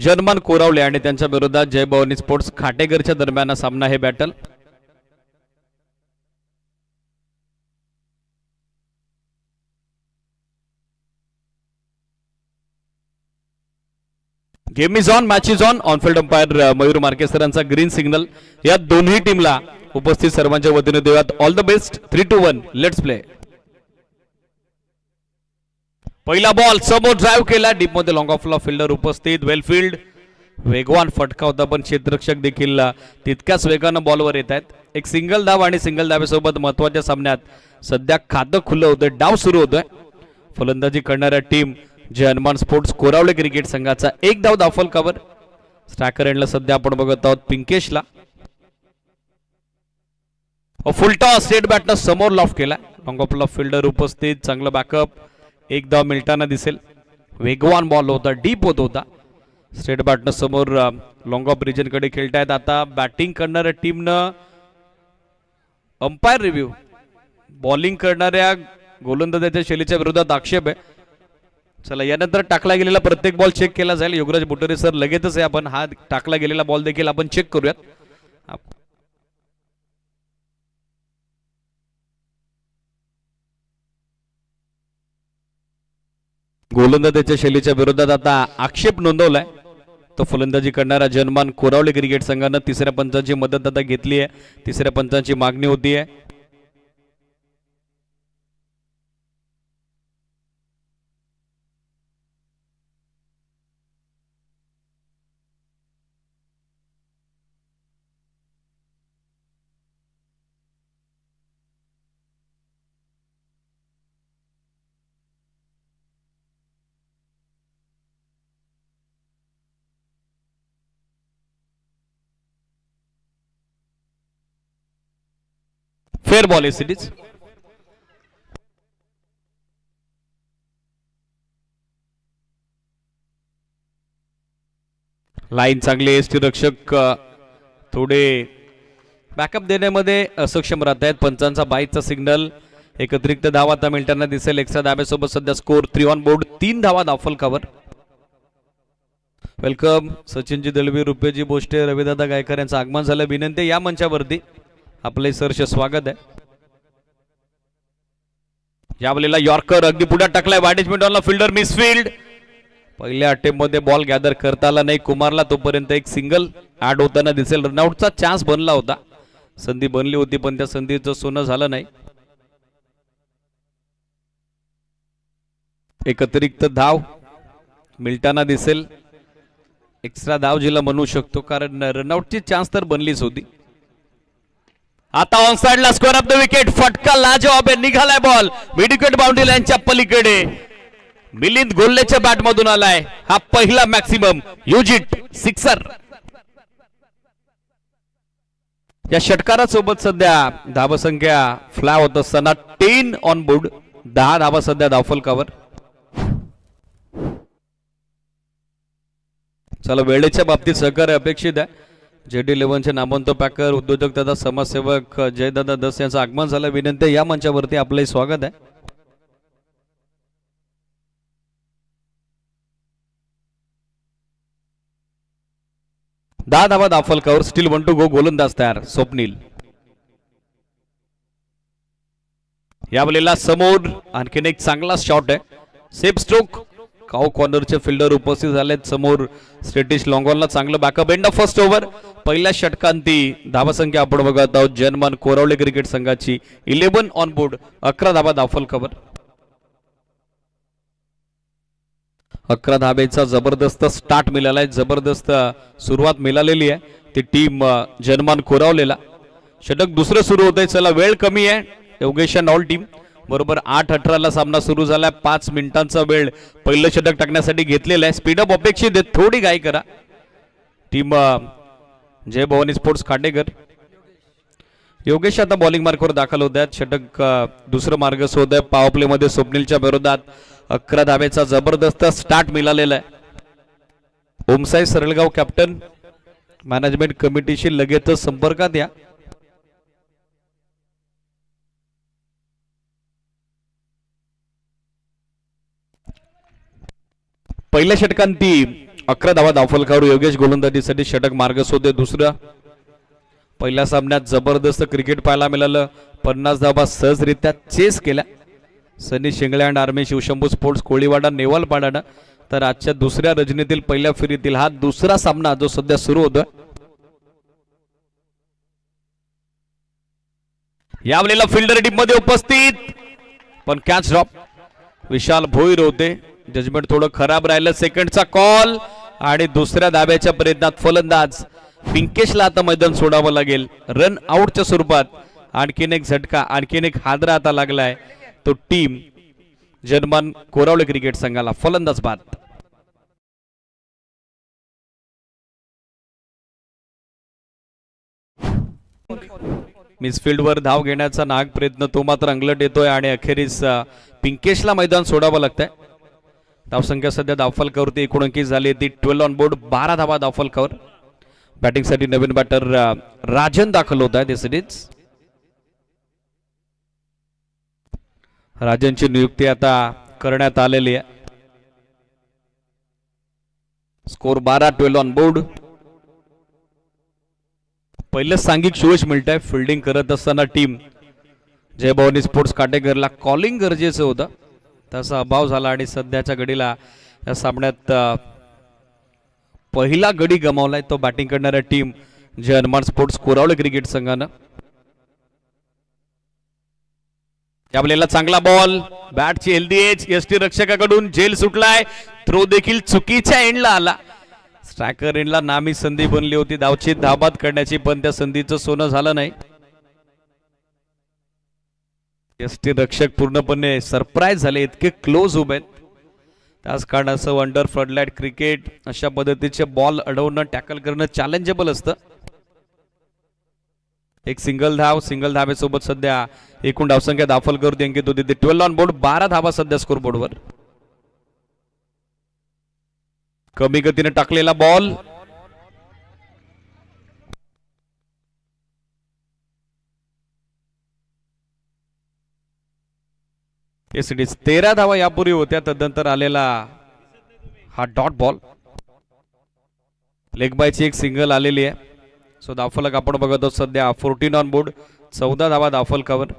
German कोरावले आणि त्यांच्या विरोधात जय भवानी स्पोर्ट्स खाटेघरच्या दरम्यान सामना हे battle. Game is on, match is on. On field umpire Mayur Marke सरांचा ग्रीन सिग्नल. या दोन्ही टीमला उपस्थित सर्वांच्या वतीने देऊयात all the best. 3-2-1 let's play. पहिला बॉल समोर ड्राइव्ह केला, डीप मध्ये लॉंग ऑफला फिल्डर उपस्थित. वेलफील्ड वेगवान फटका होता, पण क्षेत्ररक्षक देखील तितक्याच वेगानं बॉलवर येत आहेत. एक सिंगल धाव आणि सिंगल धावेसोबत महत्वाच्या सामन्यात सध्या खातं खुलं होतं, डाव सुरू होतोय. फलंदाजी करणाऱ्या टीम जे हनुमान स्पोर्ट्स कोरावले क्रिकेट संघाचा एक धाव दाफल कव्हर. स्ट्रायकर एंडला सध्या आपण बघत आहोत पिंकेशला. फुल टॉस स्टेट बॅटनं समोर लॉफ्ट केला, लॉंग ऑफला फिल्डर उपस्थित. चांगलं बॅकअप, एक धाव मिळताना दिसेल. वेगवान बॉल होता, डीप होत होता. स्टेट बॅटनं समोर लॉंग ऑफ रिजन कडे खेळतायत. आता बॅटिंग करणाऱ्या टीमनं अंपायर रिव्ह्यू, बॉलिंग करणाऱ्या गोलंदाजाच्या शैलीच्या विरोधात आक्षेप आहे. चला, यानंतर टाकला गेलेला प्रत्येक बॉल चेक केला जाईल. योगराज बुटरे सर लगेचच आहे, आपण हा टाकला गेलेला बॉल देखील आपण चेक करूयात. गोलंदाजाच्या शैलीच्या विरोधात आता आक्षेप नोंदवलाय. तो फलंदाजी करणारा जनमान कोरावले क्रिकेट संघानं तिसऱ्या पंचांची मदत आता घेतली आहे. तिसऱ्या पंचांची मागणी होती आहे. फेअर बॉल आहे सिटीज. लाईन चांगली, एसटी रक्षक थोडे बॅकअप देण्यामध्ये असक्षम राहत आहेत. पंचांचा 22चा सिग्नल. एक अतिरिक्त धाव आता मिळताना दिसेल. एक्स्ट्रा धाब्यासोबत सध्या स्कोर 3 ऑन बोर्ड. 3 धावा दाफल कव्हर. वेलकम सचिनजी दळवी, रुपेजी बोष्टे, रविदादा गायकर यांचं आगमन झालं. विनंती या मंचावरती आपले सहर्ष स्वागत आहे. यावेळेला यॉर्कर अगदी पुढे टाकलाय. वाडेज मिडॉनला फिल्डर मिसफील्ड. पहिल्या अटेम्प्ट मध्ये बॉल गॅदर करता आला नाही कुमारला. तोपर्यंत एक सिंगल ऍड होताना दिसेल. रनआउटचा चान्स बनला होता, संधी बनली होती, पण त्या संधीचं सोनं झालं नाही. एक अतिरिक्त धाव मिळताना दिसेल. एक्स्ट्रा धाव जिला म्हणू शकतो, कारण रनआउटची चान्स तर बनलीच होती. आता ऑन साइडला स्कोर ऑफ द विकेट. फटका लाजवाब आहे, निघालाय बॉल मिड विकेट बाउंड्री लाईनच्या पलीकडे. मिलिंद गोल्लेच्या बॅट मधून आलाय हा पहिला मॅक्सिमम युजिट सिक्सर. या षटकारासोबत सध्या धावसंख्या फ्लॅ होत असताना 10 ऑन बोर्ड. 10 धावा सध्या दाफल कव्हर. चला, वेळेच्या बाबतीत सहकार्य अपेक्षित आहे. JD11चे नामवंत पॅकर, उद्योजक तथा समाजसेवक जयदादा दस यांचं आगमन झालं. विनंती या मंचावरती आपले स्वागत आहे. दहा धावा दाफल कव्हर. Steel 1 to go. गोलंदाज तयार स्वप्नील. यावेळेला समोर आणखीन एक चांगला शॉट आहे. Safe stroke. काऊ कॉर्नरचे फिल्डर उपस्थित झालेत समोर. स्टेटिश लॉंगॉनला चांगलं backup. End of first over. पहिल्या षटकांती धावसंख्या आपण बघत आहोत जनमान कोरावले क्रिकेट संघाची 11 ऑन बोर्ड. 11 धावा दाफल कव्हर. 11 धावेचा जबरदस्त स्टार्ट मिळालाय, जबरदस्त सुरुवात मिळालेली आहे ती टीम जनमान कोरावलेला. षटक दुसरं सुरू होतंय. चला, वेळ कमी आहे. योगेश अँड ऑल टीम बरोबर 8:18 सामना सुरू झालाय. 5 मिनिटांचा वेळ पहिलं षटक टाकण्यासाठी घेतलेला आहे. स्पीडअप अपेक्षित आहे, थोडी घाई करा. Team Jai Bhavani sports खाटेघर. योगेश आता बॉलिंग मार्कवर दाखल होत आहेत. षटक दुसरं मार्ग शोध आहे. पॉवर प्ले मध्ये स्वप्नीलच्या विरोधात 11 धावेचा जबरदस्त स्टार्ट मिळालेला आहे. ओमसाई सरळगाव कॅप्टन मॅनेजमेंट कमिटीशी लगेचच संपर्कात या. पहिल्या षटकांती 11 धावा धावफलकावर योगेश गोलंदाजीसाठी षटक मार्गस्थ होते दुसरं. पहिल्या सामन्यात जबरदस्त क्रिकेट पाहायला मिळालं. 50 धावा सहजरित्या चेस केल्या Sunny Shingale and army Shivshambhu sports Koliwada नेवालपाडानं. तर आजच्या दुसऱ्या रजनीतील पहिल्या फेरीतील हा दुसरा सामना जो सध्या सुरू होतोय. यावेळेला फिल्डर टीम मध्ये उपस्थित पण कॅच ड्रॉप. विशाल भोईर होते. जजमेंट थोडं खराब राहिलं. सेकंडचा कॉल आणि दुसऱ्या धाब्याच्या प्रयत्नात फलंदाज पिंकेशला आता मैदान सोडावं लागेल. रन आउटच्या स्वरूपात आणखीन एक झटका, आणखीन एक हादरा आता लागलाय. तो टीम जनमान कोरावळे क्रिकेट संघाला. फलंदाज बाद. मिसफिल्डवर धाव घेण्याचा नाग प्रयत्न तो मात्र अंगलट येतोय आणि अखेरीस पिंकेशला मैदान सोडावं लागतंय. धावसंख्या सध्या धावफलकावरती 29 झाली. ती 12 ऑन बोर्ड. 12 धावा धावफलकावर. बॅटिंगसाठी नवीन बॅटर राजन दाखल होत आहे. सिरीज राजनची नियुक्ती आता करण्यात आलेली आहे. स्कोर 12. 12 on board. पहिलं सांघिक शुभेश मिळतंय. फिल्डिंग करत असताना team Jai Bhavani sports काटेकरला calling गरजेचं होतं. त्याचा अभाव झाला आणि सध्याच्या घडीला या सामन्यात पहिला गडी गमावलाय तो बॅटिंग करणाऱ्या team Jai Hanuman sports Koravale cricket संघानं. यावेळेला चांगला बॉल. बॅटची हेल्दी एज. एसटी रक्षकाकडून झेल सुटलाय. थ्रो देखील चुकीच्या एंडला आला. स्ट्रायकर एंडला नामी संधी बनली होती धावची धाबाद करण्याची, पण त्या संधीचं सोनं झालं नाही. एसटी रक्षक पूर्णपणे सरप्राईज झाले. इतके क्लोज उभे आहेत. त्याच कारणाचं अंडर फ्लडलाईट क्रिकेट अशा पद्धतीचे बॉल अडवणं, टॅकल करणं चॅलेंजेबल असतं. एक सिंगल धावेसोबत सध्या एकूण धावसंख्या धावफलकावरती अंकित होती. 12 ऑन बोर्ड. 12 धावा सध्या स्कोर बोर्डवर. कमी गतीने टाकलेला बॉल. एसडीज 13 धावा यापूर्वी होत्या. तदनंतर आलेला हा डॉट बॉल. लेग बायची एक सिंगल आलेली आहे. सो धावफलक आपण बघत आहोत सध्या 14 ऑन बोर्ड. 14 धावा धावफलकावर.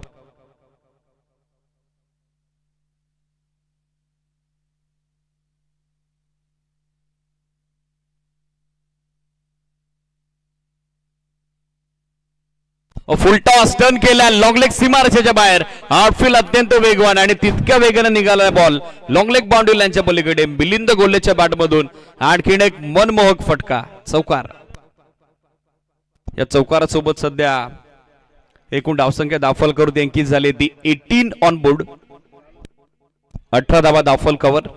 फुलटॉस टर्न केला. लॉंग लेग सीमारेषेच्या बाहेर. आउटफील्ड अत्यंत वेगवान आणि तितक्या वेगाने निघाला बॉल लॉंग लेग बाउंड्री लाईनच्या पलीकडे. मिलिंद गोल्लेच्या बॅटमधून आणखीन एक मनमोहक फटका. चौकार. या चौकारासोबत सध्या एकूण धावसंख्या धावफलकावरती अंकित झाली ती 18 ऑन बोर्ड. 18 धावा धावफलकावर.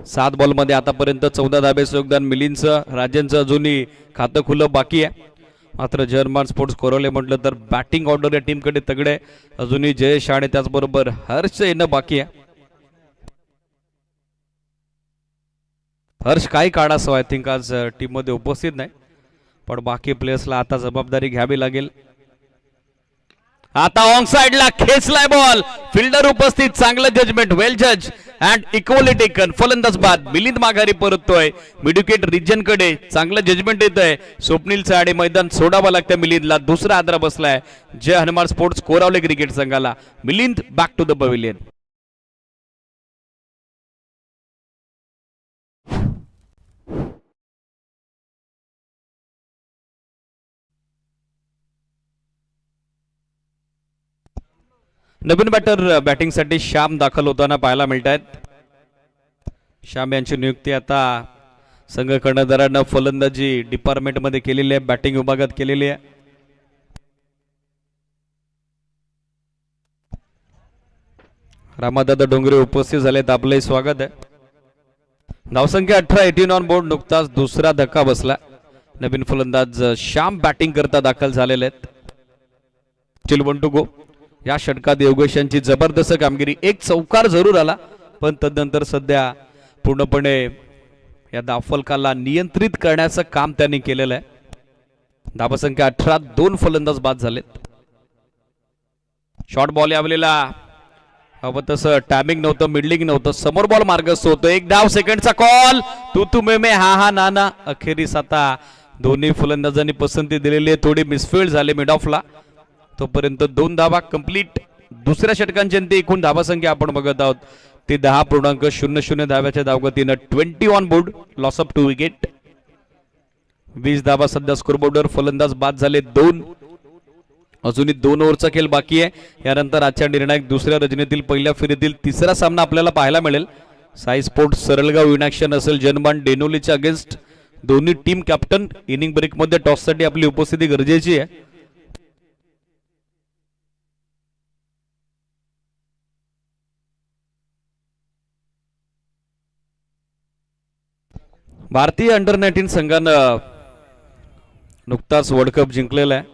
7 बॉल मध्ये आतापर्यंत 14 धाब्याचं योगदान मिलिंदचं. राजनचं अजूनही खातं खुलं बाकी आहे. मात्र जर्मन स्पोर्ट्स कोरावळे म्हटलं तर बॅटिंग ऑर्डर या टीमकडे तगडे. अजूनही जयेश आणि त्याचबरोबर हर्ष येणं बाकी आहे. हर्ष काही काळासह आय थिंक आज टीम मध्ये उपस्थित नाही, पण बाकी प्लेयर्सला आता जबाबदारी घ्यावी लागेल. आता ऑन साइडला खेचलाय बॉल. फिल्डर उपस्थित. चांगलं जजमेंट. वेल जज अँड इक्वली टेकन. फलंदाज बाद. मिलिंद माघारी परततोय मिडविकेट रिजन कडे. चांगलं जजमेंट येतंय स्वप्नीलचं आणि मैदान सोडावं लागतं मिलिंदला. दुसरा आदरा बसलाय जय हनुमान स्पोर्ट्स कोरावळे क्रिकेट संघाला. Milind back to the pavilion. नवीन बॅटर बॅटिंगसाठी श्याम दाखल होताना पाहायला मिळत आहेत. श्याम यांची नियुक्ती आता संघ कर्णधारानं फलंदाजी डिपार्टमेंट मध्ये केलेली आहे. बॅटिंग विभागात केलेली आहे. रामादादा डोंगरे उपस्थित झालेत. आपलंही स्वागत आहे. धावसंख्या 18. 18 ऑन बोर्ड. नुकताच दुसरा धक्का बसला. नवीन फलंदाज श्याम बॅटिंग करता दाखल झालेले आहेत. Still 1 to go. या षटकात योगेश यांची जबरदस्त कामगिरी. एक चौकार जरूर आला, पण तदनंतर सध्या पूर्णपणे या धावफलकाला नियंत्रित करण्याचं काम त्यांनी केलेलं आहे. धावसंख्या 18. 2 फलंदाज बाद झालेत. शॉर्ट बॉल यावेळेला हवं तसं टायमिंग नव्हतं, मिडलिंग नव्हतं, समोर बॉल मार्गस्थ होतो. एक धाव, सेकंडचा कॉल, तू मे हा हा नाना. अखेरीस आता दोन्ही फलंदाजांनी पसंती दिलेली आहे. थोडी मिसफील्ड झाली मिड ऑफला, तोपर्यंत 2 धावा कंप्लीट. दुसऱ्या षटकांची अंती एकूण धावासंख्या आपण बघत आहोत ती 10.00 धाव्याच्या धावगतीनं 20 on board, loss of 2 wicket. 20 धावा सध्या स्कोरबोर्डवर. फलंदाज बाद झाले 2. अजूनही 2 ओव्हरचा खेळ बाकी आहे. यानंतर आजच्या निर्णायक दुसऱ्या रजनीतील पहिल्या फेरीतील तिसरा सामना आपल्याला पाहायला मिळेल. साई स्पोर्ट्स सरळगाव इन ॲक्शन असेल जनमान डेनोलीच्या अगेन्स्ट. दोन्ही टीम कॅप्टन इनिंग ब्रेक मध्ये टॉससाठी आपली उपस्थिती गरजेची आहे. भारतीय अंडर-19 संघानं नुकताच वर्ल्ड कप जिंकलेला आहे.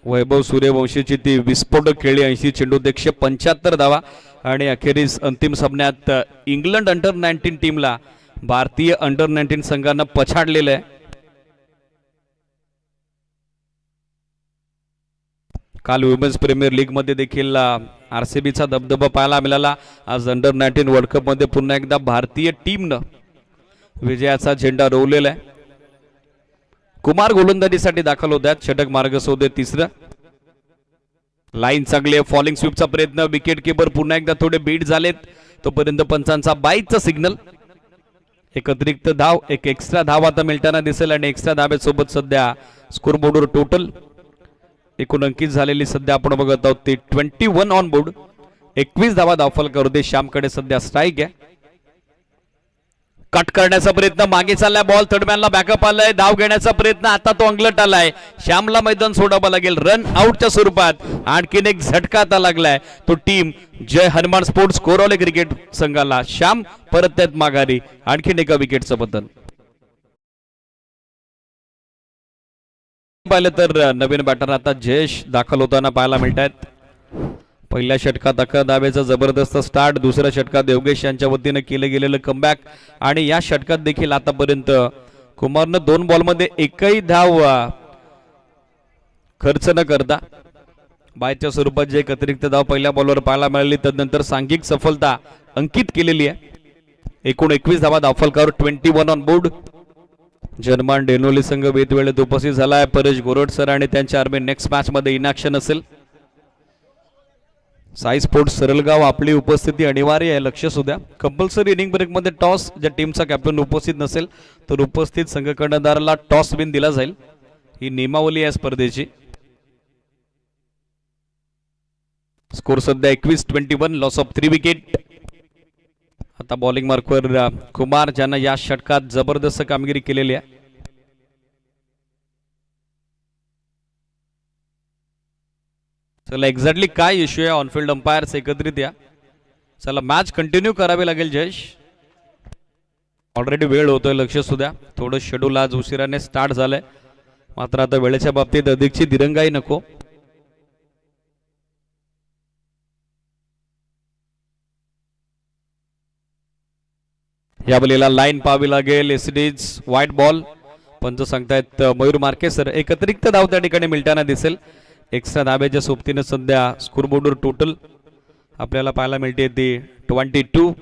वैभव सूर्यवंशीची ती विस्फोटक खेळी 80 चेंडूत 175 धावा आणि अखेरीस अंतिम सामन्यात इंग्लंड अंडर-19 टीमला भारतीय अंडर-19 संघानं पछाडलेलं आहे. काल वुमेन्स प्रीमियर लीग मध्ये देखील आरसीबीचा दबदबा पाहायला मिळाला. आज अंडर-19 वर्ल्ड कप मध्ये पुन्हा एकदा भारतीय टीमनं विजयाचा झेंडा रोवलेला आहे. कुमार गोलंदाजीसाठी दाखल होत आहेत. षटक मार्गस्थ होते 3रं. लाईन चांगली आहे. फॉलिंग स्वीपचा प्रयत्न. विकेट किपर पुन्हा एकदा थोडे बीट झालेत, तोपर्यंत पंचांचा बाईचा सिग्नल. एक अतिरिक्त धाव, एक एक्स्ट्रा धाव आता मिळताना दिसेल आणि एक्स्ट्रा धावेसोबत सध्या स्कोरबोर्डवर टोटल एकूण अंकित झालेली सध्या आपण बघत आहोत ते 21 ऑन बोर्ड. 21 धावा धावफलकावर श्यामकडे सध्या स्ट्राईक आहे. कट करण्याचा प्रयत्न, मागे चाललाय बॉल, थर्डमॅनला बॅकअप आलाय. धाव घेण्याचा प्रयत्न, आता तो अंगलट आलाय. श्यामला मैदान सोडावं लागेल रन आउटच्या स्वरूपात. आणखीन एक झटका आता लागलाय तो team Jai Hanuman sports कोरवले cricket संघाला. श्याम परत आहेत माघारी. आणखीन एका विकेटचं बदल पाहिलं तर नवीन बॅटर आता जयेश दाखल होताना पाहायला मिळत आहेत. पहिल्या षटकात 11 धावेचा जबरदस्त स्टार्ट. दुसऱ्या षटकात योगेश यांच्या वतीनं केलं गेलेलं कमबॅक आणि या षटकात देखील आतापर्यंत कुमारनं 2 बॉलमध्ये एकही धाव खर्च न करता बायच्या स्वरूपात जे एक अतिरिक्त धाव पहिल्या बॉलवर पाहायला मिळाली, तदनंतर सांघिक सफलता अंकित केलेली आहे. एकूण 21 धावा धावफलकावर 21 ऑन बोर्ड. जनमान डेनोली संघ वेळेत उपस्थित झालाय. परेश गोरड सर आणि त्यांच्या आर्मी नेक्स्ट मॅच मध्ये इन ॲक्शन असेल. साई स्पोर्ट्स सरळगाव आपली उपस्थिती अनिवार्य आहे, लक्ष असू द्या. कंपल्सरी इनिंग ब्रेक मध्ये टॉस, ज्या टीमचा कॅप्टन उपस्थित नसेल तर उपस्थित संघ कर्णधाराला टॉस विन दिला जाईल. ही नियमावली आहे स्पर्धेची. स्कोर सध्या 21-21, लॉस ऑफ 3 विकेट. आता बॉलिंग मार्कवर कुमार, ज्यानं या षटकात जबरदस्त कामगिरी केलेली आहे. चला एक्झॅक्टली काय इश्यू आहे ऑनफिल्ड अंपायर्स एकत्रित या. चला मॅच कंटिन्यू करावी लागेल जयेश. ऑलरेडी वेळ होतोय, लक्ष असू द्या. थोडं शेड्यूल आज उशिराने स्टार्ट झालंय, मात्र आता वेळेच्या बाबतीत अधिकची दिरंगाई नको. या बलीला लाईन पाहावी लागेल. एसडीज व्हाईट बॉल. पंच सांगतायत मयूर मार्केसर. एक अतिरिक्त धाव त्या ठिकाणी मिळताना दिसेल. एक्स्ट्रा धाब्याच्या सोबतीने सध्या स्कोरबोर्डवर टोटल आपल्याला पाहायला मिळते ती 22.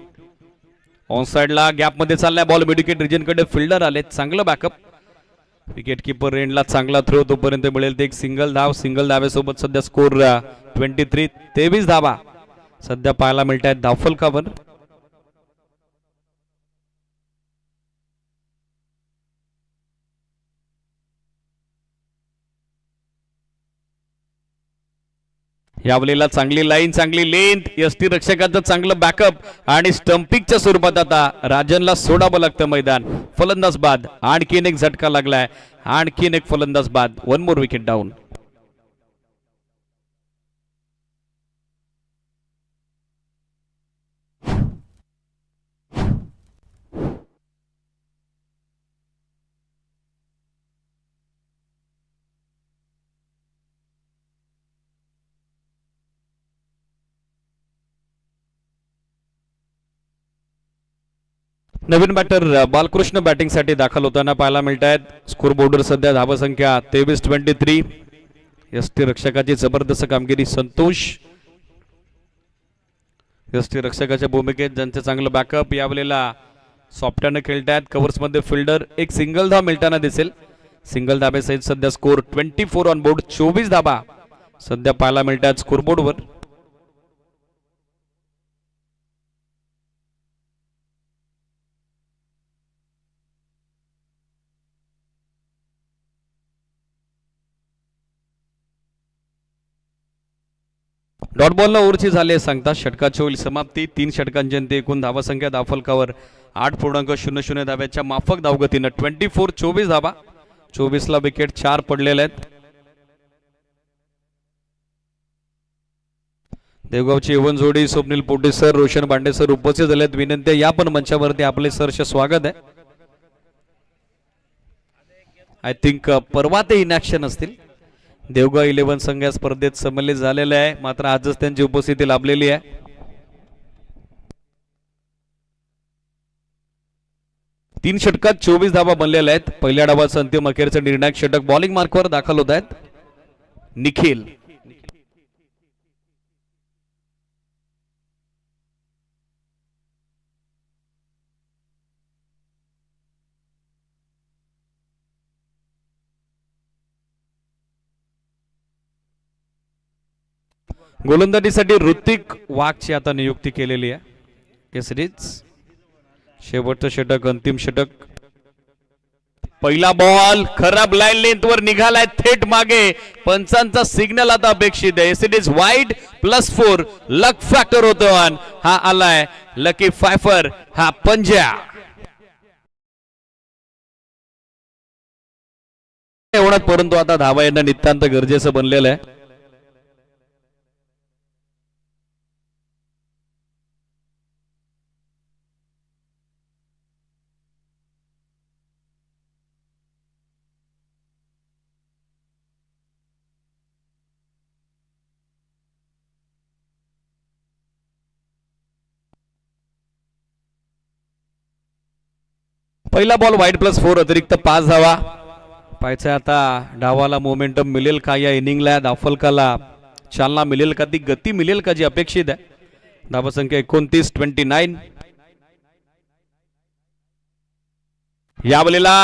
ऑन साइडला गॅपमध्ये चाललाय बॉल. मिडविकेट रिजनकडे फिल्डर आले, चांगलं बॅकअप. विकेट किपर रेंडला चांगला थ्रो, तोपर्यंत मिळेल ते एक सिंगल धाव. सिंगल धाव्यासोबत सध्या स्कोर 23. 23 धावा सध्या पाहायला मिळत आहेत धावफलकावर. यावलेला चांगली लाईन, चांगली लेंथ, यष्टी रक्षकाचं चांगलं बॅकअप आणि स्टंपिंगच्या स्वरूपात आता राजनला सोडावं लागतं मैदान. फलंदाज बाद. आणखीन एक झटका लागलाय, आणखीन एक फलंदाज बाद. 1 मोर विकेट डाऊन. नवीन बॅटर बालकृष्ण बॅटिंग साठी दाखल होताना पाहायला मिळत आहेत. स्कोर बोर्डवर सध्या धावसंख्या 23-23. यष्टी रक्षकाची जबरदस्त कामगिरी. संतोष यष्टीरक्षकाच्या भूमिकेत ज्यांचे चांगलं बॅकअप यावेळेला सॉफ्टने खेळतायत. कव्हर्समध्ये फिल्डर एक सिंगल धाव मिळताना दिसेल. सिंगल धाब्यासहित सध्या स्कोर 24 ऑन बोर्ड, 24 धाबा सध्या पाहायला मिळतात स्कोरबोर्डवर. डॉट बॉलला ओव्हरची झाली आहे सांगता. षटकाची होईल समाप्ती. 3 षटकांची अंती एकूण धावासंख्या धावफलकावर 8.00 धाब्याच्या माफक धावगतीनं 24 धाबा. 24ला विकेट 4 पडलेले आहेत. देवगावची यवन जोडी स्वप्नील पोटे सर, रोशन बांडे सर उपस्थित झालेत. विनंती या पण मंचावरती आपले सरचे स्वागत आहे. आय थिंक परवा ते इन ॲक्शन असतील. देवगाव 11 संघ या स्पर्धेत सम्मिलित झालेले आहे, मात्र आजच त्यांची उपस्थिती लाभलेली आहे. तीन षटकात 24 धावा बनलेल्या आहेत. पहिल्या डावाचं अंतिम अखेरचं निर्णायक षटक बॉलिंग मार्कवर दाखल होत आहेत. निखिल गोलंदाजीसाठी ऋतिक वाघची आता नियुक्ती केलेली आहे. केसरीच शेवटचं षटक, अंतिम षटक. पहिला बॉल खराब लाईन लेंथवर निघालाय थेट मागे. पंचांचा सिग्नल आता अपेक्षित आहे. It is wide +4 luck factor होतो. हा आलाय लकी फायफर, हा पंजा. एवढा परंतु आता धावा येणं नितांत गरजेचं बनलेलं आहे. पहिला बॉल वाईड +4 अतिरिक्त 5 धावा पाहायचं. आता डावाला मोमेंटम मिळेल का या इनिंगला, धावफलकाला चालना मिळेल का, ती गती मिळेल का जी अपेक्षित आहे. धावसंख्या 29-29. यावेळेला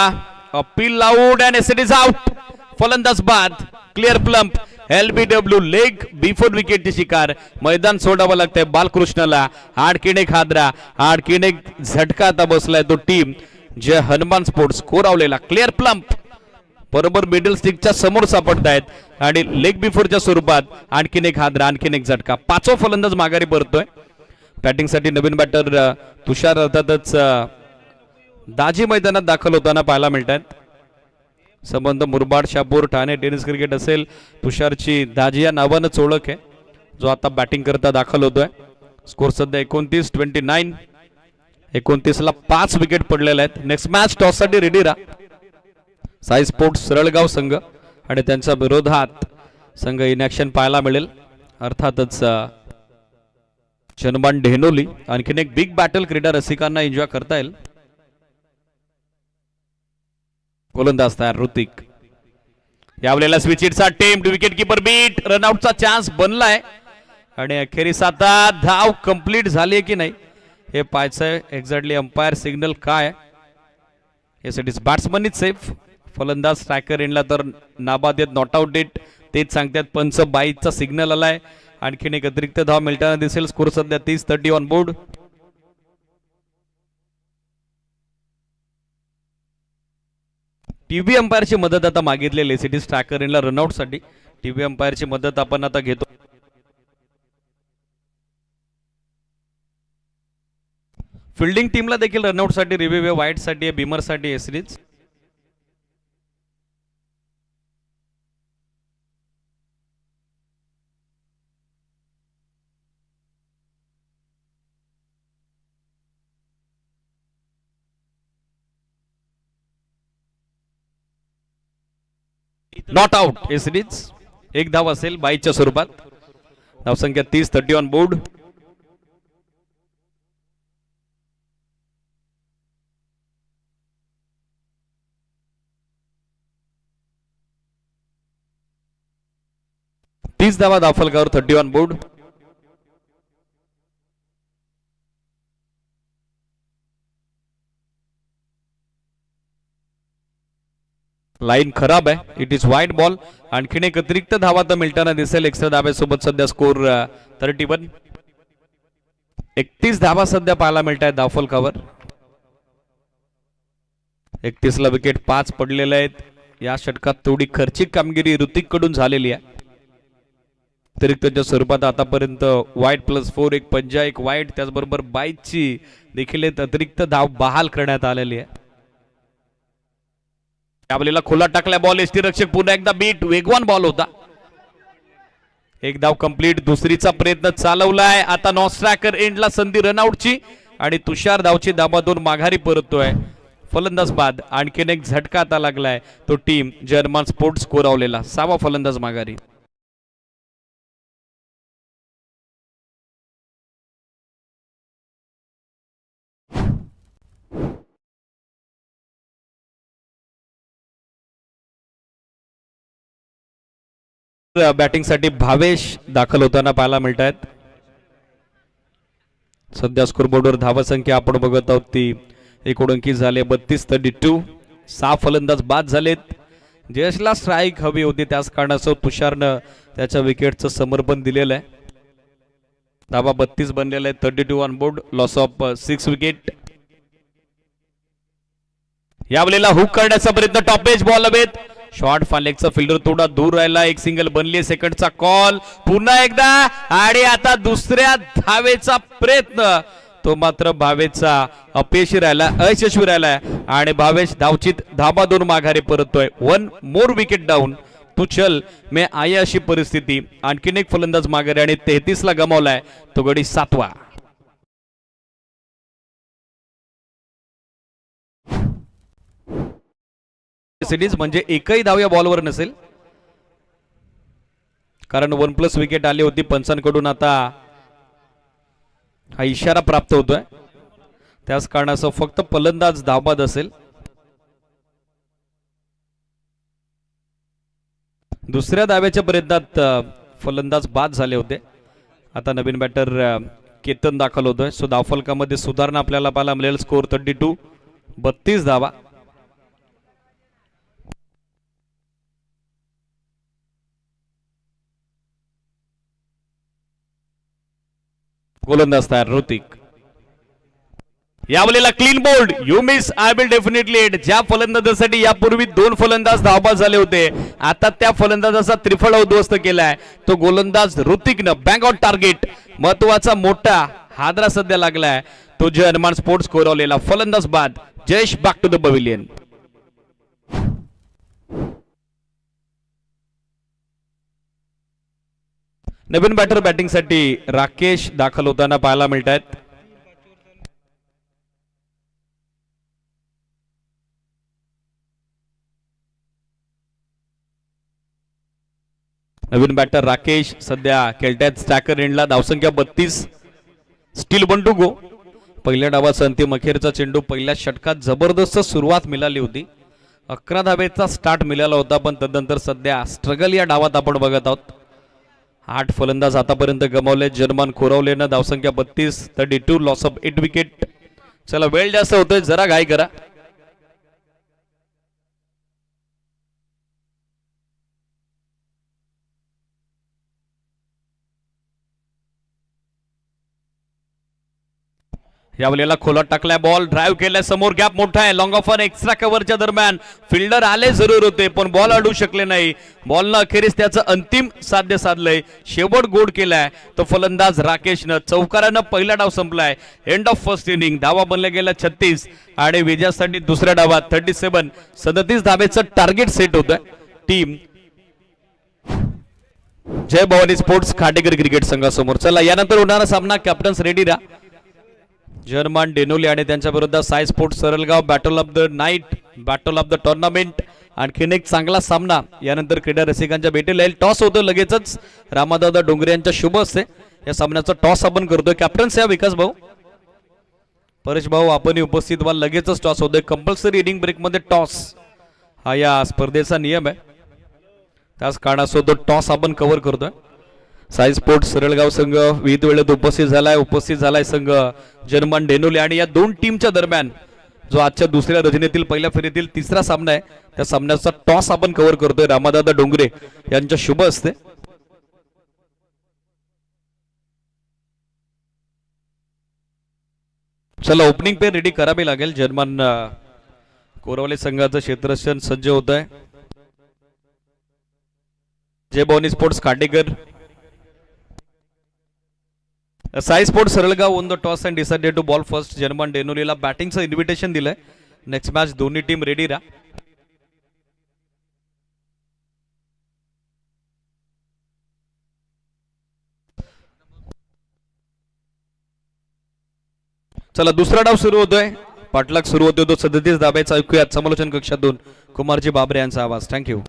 appeal loud and it is out. फलंदाज बाद. क्लिअर प्लंप. LBW लेग बिफोर विकेटची शिकार. मैदान सोडावं लागतंय बालकृष्णला. आडकिणे खादरा, आडकिणे झटका आता बसलाय तो टीम जे हनुमान स्पोर्ट्स कोरावलेला. क्लिअर प्लंप बरोबर मिडल स्टिकच्या समोर सापडतायत आणि लेग बिफोरच्या स्वरूपात आणखीन एक हादरा, आणखीन एक झटका. पाचवा फलंदाज माघारी परतोय. बॅटिंगसाठी नवीन बॅटर तुषार अर्थातच दाजी मैदानात दाखल होताना पाहायला मिळतात. संबंध मुरबाड, शापूर, ठाणे टेनिस क्रिकेट असेल. तुषारची दाजी या नावानंच ओळख आहे, जो आता बॅटिंग करता दाखल होतोय. स्कोर सध्या 29-29. 29ला 5 विकेट पडलेले आहेत. नेक्स्ट मॅच टॉससाठी रेडी राहा. साई स्पोर्ट्स सरळगाव संघ आणि त्यांच्या विरोधात संघ इन ॲक्शन पाहायला मिळेल. अर्थातच जनमान ढेनोली. आणखीन एक बिग बॅटल क्रीडा रसिकांना एन्जॉय करता येईल. गोलंदाज तयार ऋतिक. यावेळेला स्विचिटचा अटेम्प्ट, विकेट किपर बीट, रनआउटचा चान्स बनलाय आणि अखेरीस आता धाव कंप्लीट झाली की नाही हे पाहायचंय. एक्झॅक्टली अंपायर सिग्नल काय. यासाठी बॅट्समन इज सेफ. फलंदाज स्ट्रायकर एंडला तर नाबाद येत, नॉट आउट डेट तेच सांगतात. पंच 22चा सिग्नल आलाय. आणखीन एक अतिरिक्त धाव मिळताना दिसेल. स्कोर सध्या 30-30 ऑन बोर्ड. टीव्ही अंपायरची मदत आता मागितलेली सिटी स्ट्रायकर एंडला रनआउट साठी. टीव्ही अंपायरची मदत आपण आता घेतो. फिल्डिंग टीमला देखील रनआउट साठी रिव्ह्यू वाईट साठी बीमर साठी सिरीज. नॉट आउट हे सिरीज. एक धाव असेल 22च्या स्वरूपात. धावसंख्या 30-30 ऑन बोर्ड. धावा धावफलकावर 30 ऑन बोर्ड. लाईन खराब आहे. It is wide ball. आणखीन एक अतिरिक्त धावा तर मिळताना दिसेल एक्स्ट्रा धाब्यासोबत. सध्या स्कोर 31. 31 धावा सध्या पाहायला मिळत आहेत धावफलकावर. 31 ला विकेट 5 पडलेले आहेत. या षटकात थोडी खर्चिक कामगिरी ऋतिक कडून झालेली आहे. अतिरिक्तच्या स्वरूपात आतापर्यंत वाईट +4, एक पंजा, एक वाईट, त्याचबरोबर 22ची देखील अतिरिक्त धाव बहाल करण्यात आलेली आहे. त्यावेळेला खुला टाकला बॉल. यष्टीरक्षक पुन्हा एकदा बीट. वेगवान बॉल होता. एक धाव कंप्लीट. दुसरीचा प्रयत्न चालवलाय. आता नॉस्ट्रॅकर एंडला संधी रनआउटची आणि तुषार धावची धाबातून माघारी परततोय. फलंदाज बाद. आणखीन एक झटका आता लागलाय. तो टीम जर्मन स्पोर्ट्स कोरावलेला. 6वा फलंदाज माघारी. बॅटिंग साठी भावेश दाखल होताना पाहायला मिळत आहेत. सध्या स्कोरबोर्डवर धावसंख्या आपण बघत आहोत ती 1 अंकी झाले 32-32. 6 फलंदाज बाद झालेत. जयेशला स्ट्राईक हवी होती, त्याच कारणास्तव तुषारनं त्याच्या विकेटचं समर्पण दिलेलं आहे. धावा 32 बनलेला आहे. 32 on board. Loss of 6 wicket. यावेळेला हुक करण्याचा प्रयत्न. टॉपेज बॉल हवेत. शॉर्ट फालेकचा फिल्डर थोडा दूर राहिला. एक सिंगल बनली. सेकंडचा कॉल पुन्हा एकदा आणि आता दुसऱ्या धावेचा प्रयत्न. तो मात्र भावेशचा अपयशी राहिला, अयशस्वी राहिला आणि भावेश धावचित धाबा 2 माघारी परततोय. 1 मोर विकेट डाऊन. तू चल मे आहे अशी परिस्थिती. आणखीन एक फलंदाज माघारी आणि 33 ला गमावलाय. तो गडी 7वा. सिरीज म्हणजे एकही धाव या बॉलवर नसेल, कारण 1+ विकेट आली होती पंचांकडून. आता हा इशारा प्राप्त होतोय, त्याच कारणासह फक्त फलंदाज धावबाद असेल. दुसऱ्या धाव्याच्या प्रयत्नात फलंदाज बाद झाले होते. आता नवीन बॅटर केतन दाखल होतोय. सो धावफलकामध्ये सुधारणा आपल्याला पाहायला मिळेल. स्कोर 32. 32 धावा. गोलंदाज तयार ऋतिक. यावेळेला clean bowled. You miss I will definitely एड. ज्या फलंदाजासाठी यापूर्वी 2 फलंदाज धावबाद झाले होते, आता त्या फलंदाजाचा त्रिफळ उद्ध्वस्त केलाय. तो गोलंदाज ऋतिकनं बँक ऑन टार्गेट. महत्वाचा मोठा हादरा सध्या लागलाय. तो जर्मन स्पोर्ट्स कोरावलेला. फलंदाज बाद. Jayesh back to the pavilion. नवीन बॅटर बॅटिंग साठी राकेश दाखल होताना पाहायला मिळत आहेत. नवीन बॅटर राकेश सध्या खेळतायत स्टॅकर एंडला. धावसंख्या 32. Still 1 to go. पहिल्या डावाचा अंतिम अखेरचा चेंडू. पहिल्या षटकात जबरदस्त सुरुवात मिळाली होती. 11 धावेचा स्टार्ट मिळाला होता, पण तदनंतर सध्या स्ट्रगल या डावात आपण बघत आहोत. 8 फलंदाज आतापर्यंत गमावले जर्मन कोरावलेनं. धावसंख्या 32. 32. Loss of 8 wicket. चला वेळ जास्त होतोय, जरा घाई करा. यावेळेला खोलात टाकलाय बॉल. ड्राईव्ह केलाय. समोर गॅप मोठा आहे. लॉंग ऑफ ऑन एक्स्ट्रा कव्हरच्या दरम्यान फिल्डर आले जरूर होते, पण बॉल अडू शकले नाही. बॉलनं अखेरीस त्याचं अंतिम साध्य साधलंय. शेवट गोड केलाय तो फलंदाज राकेशनं. चौकारानं पहिला डाव संपलाय. End of first inning. धावा बनल्या गेल्या 36 आणि विजयासाठी दुसऱ्या डावात 37. 37 धावेचं टार्गेट सेट होतंय. Team Jai Bhavani sports Khatekar cricket संघासमोर. चला यानंतर होणारा सामना कॅप्टन्स रेडी राहा. जर्मन डेनोली आणि त्यांच्या विरुद्ध Sai sports Saralgaon. Battle of the night, battle of the tournament. आणखीन एक चांगला सामना यानंतर क्रीडा रसिकांच्या भेटीला येईल. टॉस होतो लगेचच. रामादादा डोंगरे यांच्या शुभ असते. या सामन्याचा टॉस आपण करतोय. कॅप्टन्स या विकास भाऊ, परेश भाऊ आपणही उपस्थित व्हा. लगेचच टॉस होतोय. कंपल्सरी इनिंग ब्रेक मध्ये टॉस हा या स्पर्धेचा नियम आहे, त्याच कारणास्तव तो टॉस आपण कव्हर करतोय. साई स्पोर्ट्स सरळगाव संघ विविध वेळेत उपस्थित झालाय संघ जर्मन डेनोली. आणि या 2 टीमच्या दरम्यान जो आजच्या दुसऱ्या रजनीतील पहिल्या फेरीतील तिसरा सामना आहे त्या सामन्याचा टॉस आपण कव्हर करतोय रामादादा डोंगरे यांच्या शुभ हस्ते. चला ओपनिंग पे रेडी करावी लागेल. जर्मन कोरवले संघाचं क्षेत्ररक्षण सज्ज होत आहे. Jai Bhavani sports Katekar, Sai sports Saralgaon won the toss and decided to bowl first. German डेनोलीला बॅटिंगचं इन्व्हिटेशन दिलंय. नेक्स्ट मॅच दोन्ही टीम रेडी राहा. चला दुसरा डाव सुरू होतोय. पाठलाग सुरू होतोय तो 37 धाब्याचा. ऐकूया समालोचन कक्षातून कुमारजी बाबरे यांचा आवाज. थँक्यू.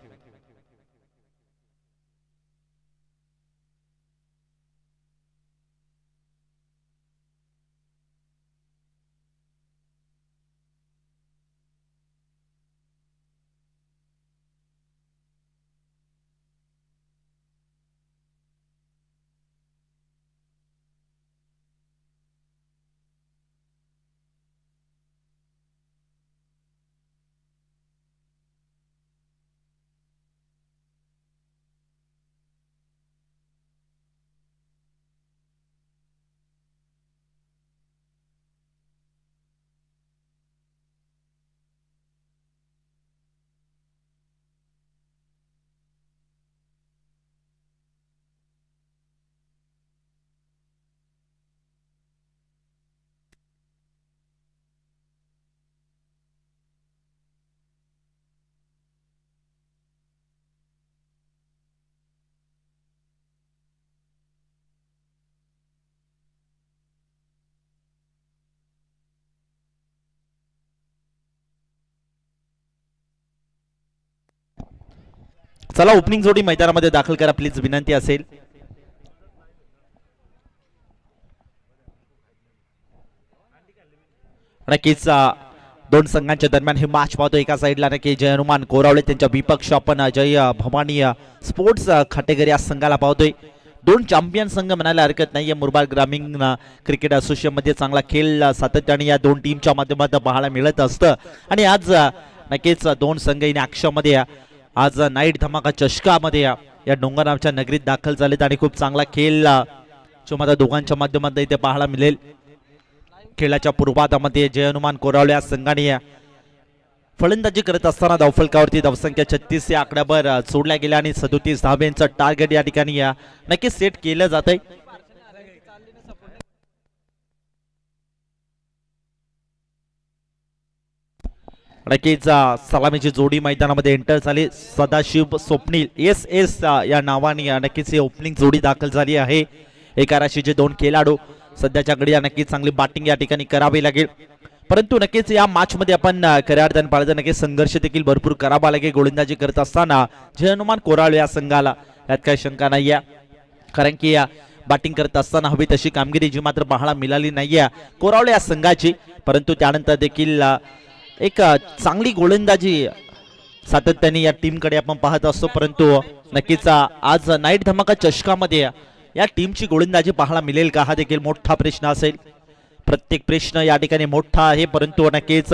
चला ओपनिंग जोडी मैदानामध्ये दाखल करा प्लीज, विनंती असेल. नक्कीच दोन संघांच्या दरम्यान हे मॅच पाहतो. एका साईडला नक्की जय हनुमान कोरावळे त्यांच्या विपक्ष आपण जय भवानी स्पोर्ट्स खाटेकर या संघाला पाहतोय. दोन चॅम्पियन संघ म्हणायला हरकत नाहीये. मुरबाड ग्रामीण क्रिकेट असोसिएशन मध्ये चांगला खेळ सातत्याने या दोन टीमच्या माध्यमातून पाहायला मिळत असतं. आणि आज नक्कीच दोन संघ इन ॲक्शनमध्ये आज नाईट धमाका चषकामध्ये या डोंगरगावच्या नगरीत दाखल झालेत आणि खूप चांगला खेळ जो दोघांच्या माध्यमातून इथे पाहायला मिळेल. खेळाच्या पूर्वार्धामध्ये जय हनुमान कोरावळे या संघाने फलंदाजी करत असताना धावफलकावरती धावसंख्या 36 या आकड्यावर सोडल्या गेल्या आणि 37 धाब्यांचं टार्गेट या ठिकाणी नक्कीच सेट केलं जात आहे. नक्कीच सलामीची जोडी मैदानामध्ये एंटर झाली. सदाशिव स्वप्नील एस या नावाने नक्कीच ही ओपनिंग जोडी दाखल झाली आहे. एका राशीचे दोन खेळाडू सध्याच्या घडी नक्कीच चांगली बॅटिंग या ठिकाणी करावी लागेल. परंतु नक्कीच या मॅच मध्ये आपण खऱ्या अर्थाने पाहिलं नक्कीच संघर्ष देखील भरपूर करावा लागेल. गोलंदाजी करत असताना जय हनुमान कोराळे या संघाला यात काही शंका नाहीये, कारण की बॅटिंग करत असताना हवी तशी कामगिरी जी मात्र पाहायला मिळाली नाहीये कोराळे या संघाची. परंतु त्यानंतर देखील एक चांगली गोलंदाजी सातत्याने या टीमकडे आपण पाहत असतो. परंतु नक्कीच आज नाईट धमाका चषकामध्ये या टीमची गोलंदाजी पाहायला मिळेल का हा देखील मोठा प्रश्न असेल. प्रत्येक प्रश्न या ठिकाणी मोठा आहे, परंतु नक्कीच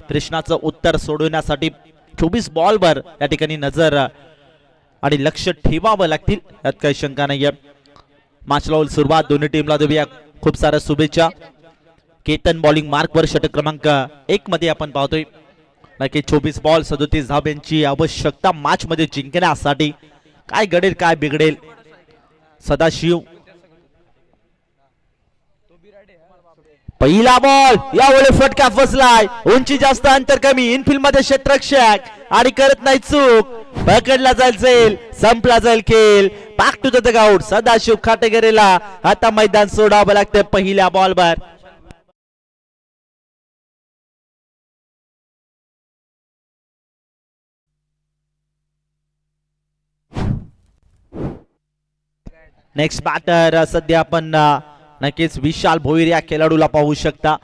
प्रश्नाचं उत्तर सोडवण्यासाठी 24 बॉलवर या ठिकाणी नजर आणि लक्ष ठेवावं लागतील, यात काही शंका नाहीये. मॅचला सुरुवात दोन्ही टीमला देऊया खूप साऱ्या शुभेच्छा. केतन बॉलिंग मार्कवर षटक क्रमांक 1 मध्ये आपण पाहतोय. नक्की 24 बॉल 37 धाब्यांची आवश्यकता मॅच मध्ये जिंकण्यासाठी. काय घडेल काय बिघडेल. सदाशिव पहिला बॉल यावेळी फटका फसलाय. उंची जास्त अंतर कमी. इनफिल्ड मध्ये क्षेत्ररक्षक आणि करत नाही चूक. पकडला जाईल, संपला जाईल खेळ. Back to the dugout. Sadashiv खाटेकरेला आता मैदान सोडावं लागतं पहिल्या बॉलवर. नेक्स्ट बॅटर सध्या आपण नक्कीच विशाल भोईर या खेळाडूला पाहू शकता.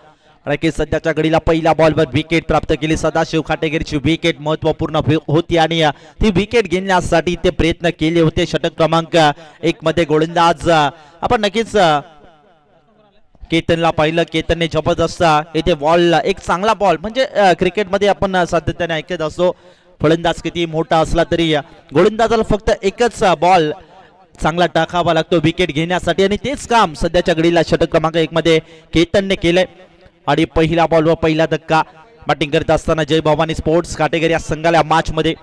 नक्कीच सध्याच्या घडीला पहिल्या बॉलवर विकेट प्राप्त केली. सदाशिव खाटेकरची विकेट महत्वपूर्ण होती आणि ती विकेट घेण्यासाठी ते प्रयत्न केले होते. षटक क्रमांक 1 मध्ये गोलंदाज आपण नक्कीच केतनला पाहिलं, केतनने जबरदस्त इथे बॉल, एक चांगला बॉल म्हणजे क्रिकेटमध्ये आपण सातत्याने ऐकत असतो फलंदाज किती मोठा असला तरी गोलंदाजाला फक्त एकच बॉल चांगला टाकावा लागतो विकेट घेण्यासाठी आणि तेच काम सध्याच्या घडीला षटक क्रमांक 1 मध्ये केतनने केलंय. आणि पहिला बॉल व पहिला धक्का बॅटिंग करत असताना जय भवानी स्पोर्ट्स काटेगरी या संघाला मॅच मध्ये